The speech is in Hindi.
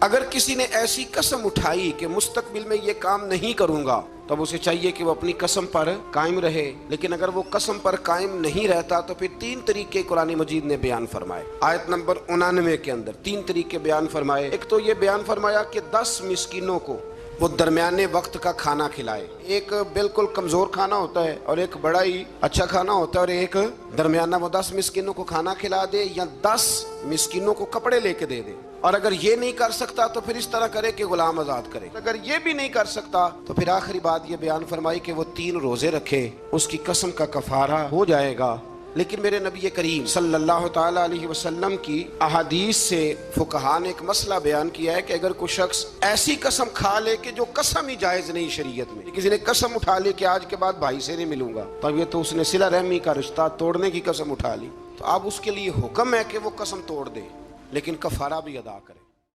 अगर किसी ने ऐसी कसम उठाई कि मुस्तकबिल में ये काम नहीं करूंगा, तब उसे चाहिए कि वो अपनी कसम पर कायम रहे। लेकिन अगर वो कसम पर कायम नहीं रहता तो फिर 3 तरीके कुरान मजीद ने बयान फरमाए। आयत नंबर 99 के अंदर 3 तरीके बयान फरमाए। एक तो ये बयान फरमाया कि 10 मिस्कीनों को वो दरमियाने वक्त का खाना खिलाए। एक बिल्कुल कमजोर खाना होता है और एक बड़ा ही अच्छा खाना होता है, और एक दरमियाना। वो 10 मिस्कीनों को खाना खिला दे या 10 मिस्कीनों को कपड़े लेके दे दे। और अगर ये नहीं कर सकता तो फिर इस तरह करे कि गुलाम आजाद करे। अगर ये भी नहीं कर सकता तो फिर आखिरी बात ये बयान फरमाई कि वो 3 रोजे रखे, उसकी कसम का कफारा हो जाएगा। लेकिन मेरे नबी करीम सल्लल्लाहु ताला अलैहि वसल्लम की अहादीस से फुकहा ने एक मसला बयान किया है कि अगर कोई शख्स ऐसी कसम खा ले कि जो कसम ही जायज नहीं शरीयत में, किसी ने कसम उठा ली कि आज के बाद भाई से नहीं मिलूंगा, तब ये तो उसने सिला रहमी का रिश्ता तोड़ने की कसम उठा ली। तो अब उसके लिए हुक्म है कि वो कसम तोड़ दे, लेकिन कफारा भी अदा करे।